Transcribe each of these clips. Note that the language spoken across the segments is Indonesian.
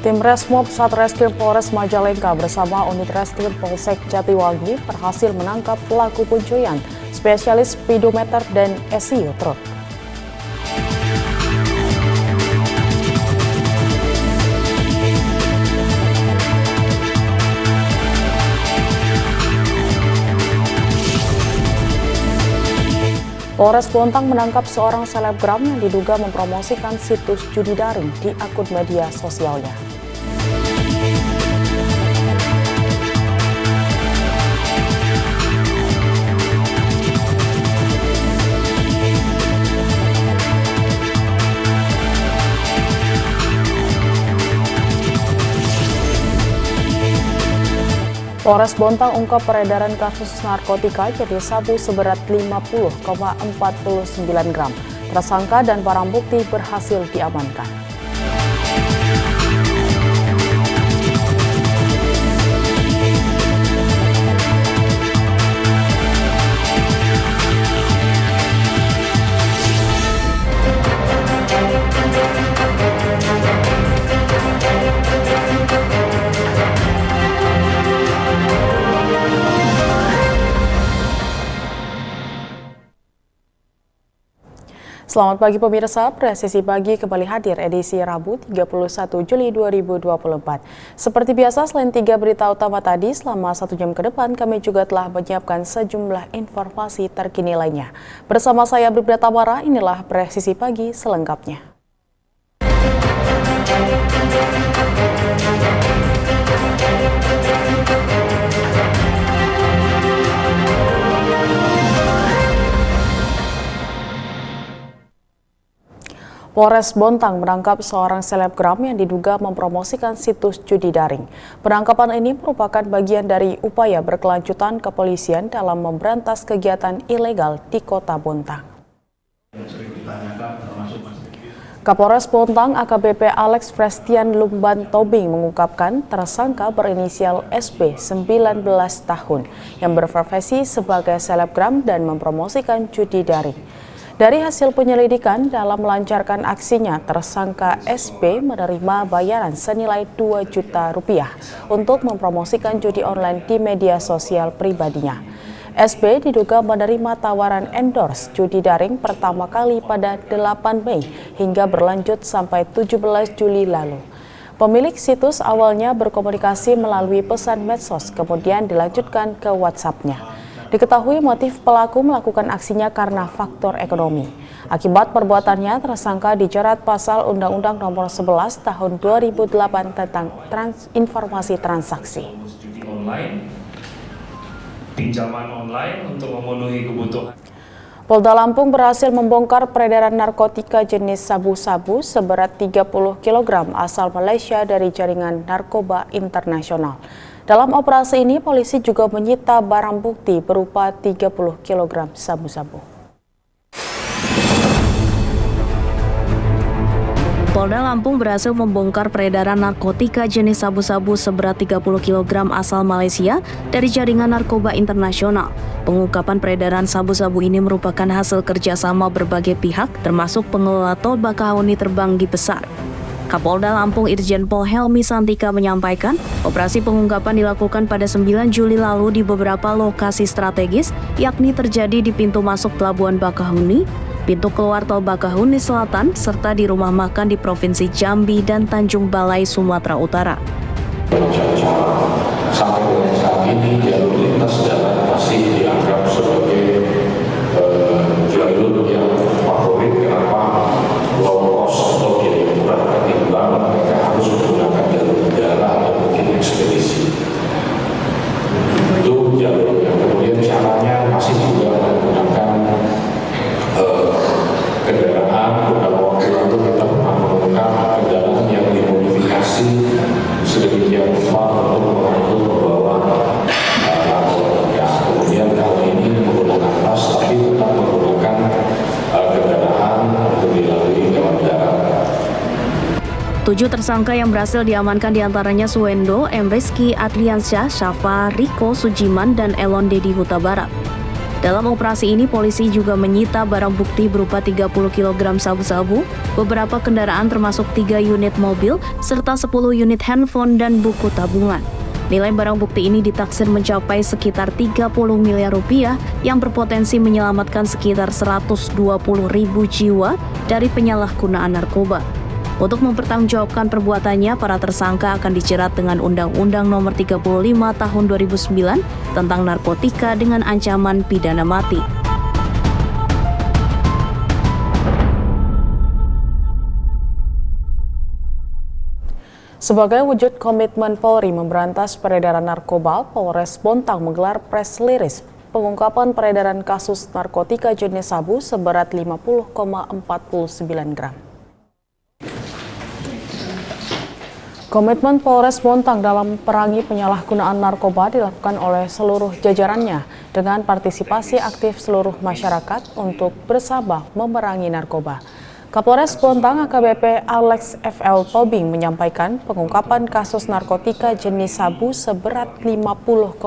Tim Resmob Satreskrim Polres Majalengka bersama unit Reskrim Polsek Jatiwangi berhasil menangkap pelaku pencurian, spesialis speedometer dan SU truk. Polres Bontang menangkap seorang selebgram yang diduga mempromosikan situs judi daring di akun media sosialnya. Polres Bontang ungkap peredaran kasus narkotika jenis sabu seberat 50,49 gram. Tersangka dan barang bukti berhasil diamankan. Selamat pagi pemirsa, Presisi Pagi kembali hadir edisi Rabu 31 Juli 2024. Seperti biasa, selain 3 berita utama tadi, selama 1 jam ke depan kami juga telah menyiapkan sejumlah informasi terkini lainnya. Bersama saya Bribda Tamara, inilah Presisi Pagi selengkapnya. Polres Bontang menangkap seorang selebgram yang diduga mempromosikan situs judi daring. Penangkapan ini merupakan bagian dari upaya berkelanjutan kepolisian dalam memberantas kegiatan ilegal di Kota Bontang. Kapolres Bontang AKBP Alex Prestian Lumban Tobing mengungkapkan tersangka berinisial SB 19 tahun yang berprofesi sebagai selebgram dan mempromosikan judi daring. Dari hasil penyelidikan dalam melancarkan aksinya, tersangka SB menerima bayaran senilai 2 juta rupiah untuk mempromosikan judi online di media sosial pribadinya. SB diduga menerima tawaran endorse judi daring pertama kali pada 8 Mei hingga berlanjut sampai 17 Juli lalu. Pemilik situs awalnya berkomunikasi melalui pesan medsos, kemudian dilanjutkan ke WhatsApp-nya. Diketahui motif pelaku melakukan aksinya karena faktor ekonomi. Akibat perbuatannya, tersangka dijerat pasal Undang-Undang Nomor 11 Tahun 2008 tentang informasi transaksi. Pinjaman online untuk memenuhi kebutuhan. Polda Lampung berhasil membongkar peredaran narkotika jenis sabu-sabu seberat 30 kg asal Malaysia dari jaringan narkoba internasional. Dalam operasi ini, polisi juga menyita barang bukti berupa 30 kg sabu-sabu. Polda Lampung berhasil membongkar peredaran narkotika jenis sabu-sabu seberat 30 kg asal Malaysia dari jaringan narkoba internasional. Pengungkapan peredaran sabu-sabu ini merupakan hasil kerjasama berbagai pihak, termasuk pengelola tol Bakahuni Terbanggi Besar. Kapolda Lampung Irjen Pol Helmi Santika menyampaikan, operasi pengungkapan dilakukan pada 9 Juli lalu di beberapa lokasi strategis, yakni terjadi di pintu masuk Pelabuhan Bakahuni, pintu keluar tol Bakahuni Selatan, serta di rumah makan di Provinsi Jambi dan Tanjung Balai, Sumatera Utara. Sampai dengan saat ini jalur lintas darat masih dianggap sebagai jalur yang favorit. Kenapa? Low cost atau biaya murah ketimbang mereka harus menggunakan jalur udara atau mungkin ekspedisi. Itu jalur yang kemudian caranya masih juga menggunakan kendaraan. Beberapa waktu lalu kita pernah mengungkap kendaraan yang dimodifikasi sedemikian rupa untuk mengangkut membawa narkotika. Kemudian kali ini menggunakan tas tapi tetap menggunakan kendaraan untuk dilalui lewat darat. 7 tersangka yang berhasil diamankan diantaranya Suwendo, M. Rizky, Adliansyah, Syafa, Riko, Sujiman, dan Elon Dedi Huta Barat. Dalam operasi ini, polisi juga menyita barang bukti berupa 30 kg sabu-sabu, beberapa kendaraan termasuk 3 unit mobil, serta 10 unit handphone dan buku tabungan. Nilai barang bukti ini ditaksir mencapai sekitar 30 miliar rupiah yang berpotensi menyelamatkan sekitar 120.000 jiwa dari penyalahgunaan narkoba. Untuk mempertanggungjawabkan perbuatannya, para tersangka akan dijerat dengan Undang-Undang Nomor 35 Tahun 2009 tentang narkotika dengan ancaman pidana mati. Sebagai wujud komitmen Polri memberantas peredaran narkoba, Polres Bontang menggelar press release pengungkapan peredaran kasus narkotika jenis sabu seberat 50,49 gram. Komitmen Polres Bontang dalam perangi penyalahgunaan narkoba dilakukan oleh seluruh jajarannya dengan partisipasi aktif seluruh masyarakat untuk bersama memerangi narkoba. Kapolres Bontang AKBP Alex FL Tobing menyampaikan pengungkapan kasus narkotika jenis sabu seberat 50,49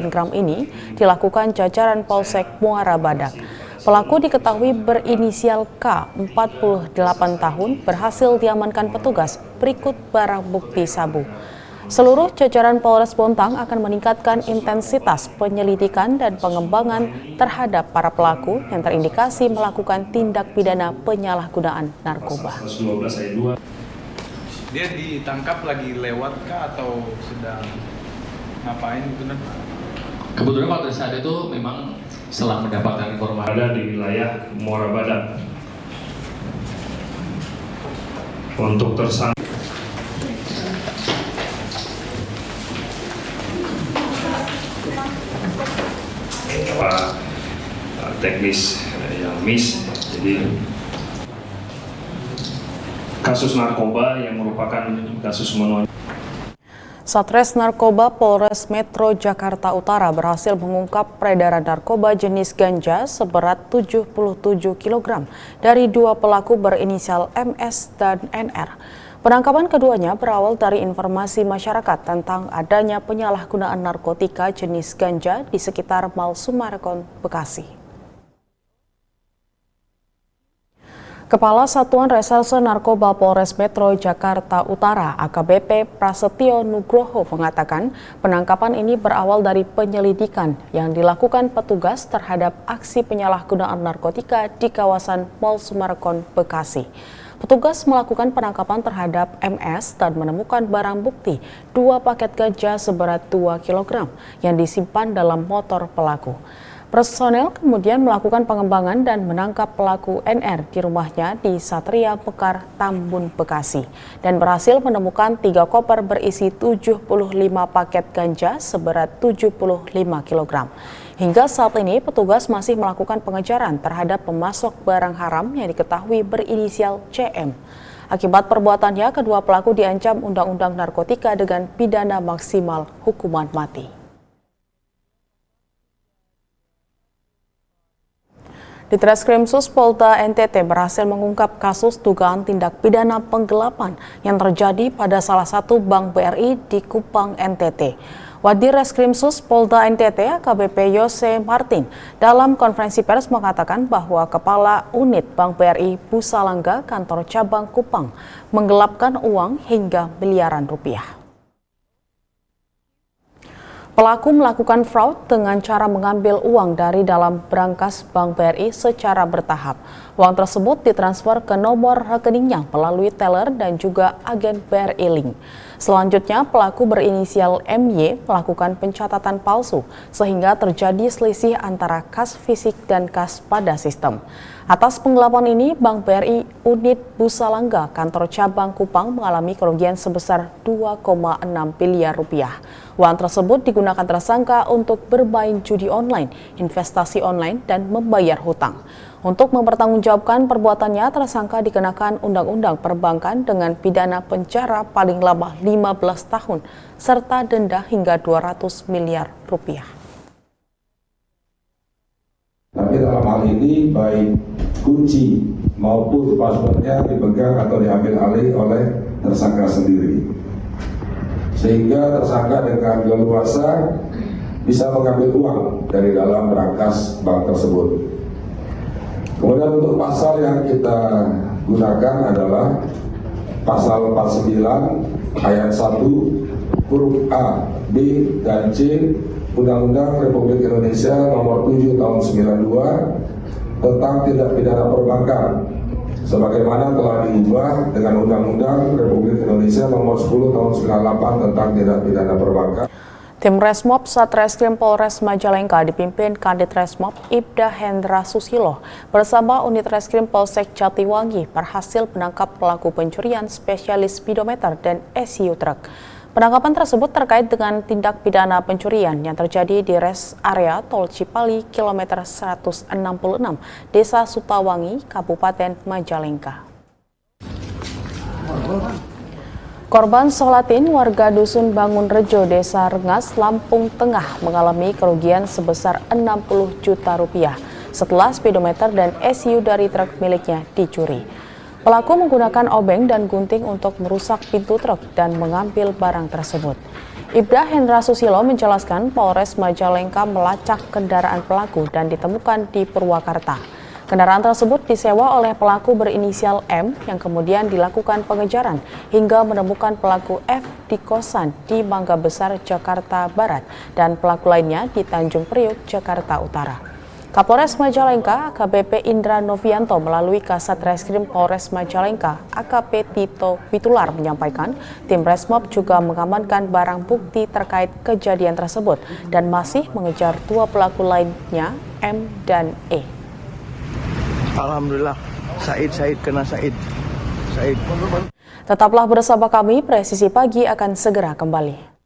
gram ini dilakukan jajaran Polsek Muara Badak. Pelaku diketahui berinisial K, 48 tahun, berhasil diamankan petugas berikut barang bukti sabu. Seluruh jajaran Polres Bontang akan meningkatkan intensitas penyelidikan dan pengembangan terhadap para pelaku yang terindikasi melakukan tindak pidana penyalahgunaan narkoba. Dia ditangkap lagi lewat kah atau sedang ngapain gitu? Kebetulan pada saat itu memang setelah mendapatkan informasi Ada di wilayah Muara Badak. Untuk tersangka teknis yang miss, jadi kasus narkoba yang merupakan kasus menonjol. Satres Narkoba Polres Metro Jakarta Utara berhasil mengungkap peredaran narkoba jenis ganja seberat 77 kg dari dua pelaku berinisial MS dan NR. Penangkapan keduanya berawal dari informasi masyarakat tentang adanya penyalahgunaan narkotika jenis ganja di sekitar Mall Summarecon, Bekasi. Kepala Satuan Reserse Narkoba Polres Metro Jakarta Utara AKBP Prasetyo Nugroho mengatakan penangkapan ini berawal dari penyelidikan yang dilakukan petugas terhadap aksi penyalahgunaan narkotika di kawasan Mall Summarecon, Bekasi. Petugas melakukan penangkapan terhadap MS dan menemukan barang bukti 2 paket ganja seberat 2 kg yang disimpan dalam motor pelaku. Personel kemudian melakukan pengembangan dan menangkap pelaku NR di rumahnya di Satria Mekar, Tambun, Bekasi dan berhasil menemukan 3 koper berisi 75 paket ganja seberat 75 kg. Hingga saat ini petugas masih melakukan pengejaran terhadap pemasok barang haram yang diketahui berinisial CM. Akibat perbuatannya, kedua pelaku diancam Undang-Undang Narkotika dengan pidana maksimal hukuman mati. Ditreskrimsus Polda NTT berhasil mengungkap kasus dugaan tindak pidana penggelapan yang terjadi pada salah satu bank BRI di Kupang, NTT. Wadireskrimsus Polda NTT AKBP Yose Martin dalam konferensi pers mengatakan bahwa Kepala Unit Bank BRI Busalangga kantor cabang Kupang menggelapkan uang hingga miliaran rupiah. Pelaku melakukan fraud dengan cara mengambil uang dari dalam brankas Bank BRI secara bertahap. Uang tersebut ditransfer ke nomor rekeningnya melalui teller dan juga agen BRI Link. Selanjutnya, pelaku berinisial MY melakukan pencatatan palsu sehingga terjadi selisih antara kas fisik dan kas pada sistem. Atas penggelapan ini, Bank BRI Unit Busalangga kantor cabang Kupang mengalami kerugian sebesar 2,6 miliar rupiah. Uang tersebut digunakan tersangka untuk bermain judi online, investasi online, dan membayar hutang. Untuk mempertanggungjawabkan perbuatannya, tersangka dikenakan Undang-Undang Perbankan dengan pidana penjara paling lama 15 tahun serta denda hingga 200 miliar rupiah. Tapi dalam hal ini baik kunci maupun passwordnya dipegang atau diambil alih oleh tersangka sendiri. Sehingga tersangka dengan leluasa bisa mengambil uang dari dalam berangkas bank tersebut. Kemudian untuk pasal yang kita gunakan adalah pasal 49 ayat 1 huruf A, B, dan C Undang-Undang Republik Indonesia Nomor 7 Tahun 92 tentang tindak pidana perbankan, sebagaimana telah diubah dengan Undang-Undang Republik Indonesia Nomor 10 Tahun 98 tentang tindak pidana perbankan. Tim Resmob Satreskrim Polres Majalengka dipimpin Kanit Resmob Ibda Hendra Susilo bersama unit Reskrim Polsek Jatiwangi berhasil menangkap pelaku pencurian spesialis speedometer dan SU truk. Penangkapan tersebut terkait dengan tindak pidana pencurian yang terjadi di res area Tol Cipali kilometer 166, Desa Sutawangi, Kabupaten Majalengka. Korban Solatin, warga Dusun Bangun Rejo, Desa Rengas, Lampung Tengah mengalami kerugian sebesar 60 juta rupiah setelah speedometer dan SU dari truk miliknya dicuri. Pelaku menggunakan obeng dan gunting untuk merusak pintu truk dan mengambil barang tersebut. Ibda Hendra Susilo menjelaskan Polres Majalengka melacak kendaraan pelaku dan ditemukan di Purwakarta. Kendaraan tersebut disewa oleh pelaku berinisial M yang kemudian dilakukan pengejaran hingga menemukan pelaku F di kosan di Mangga Besar, Jakarta Barat dan pelaku lainnya di Tanjung Priuk, Jakarta Utara. Kapolres Majalengka AKBP Indra Novianto melalui Kasat Reskrim Polres Majalengka AKP Tito Pitular menyampaikan tim Resmob juga mengamankan barang bukti terkait kejadian tersebut dan masih mengejar dua pelaku lainnya M dan E. Alhamdulillah, Said kena Said. Tetaplah bersama kami, Presisi Pagi akan segera kembali.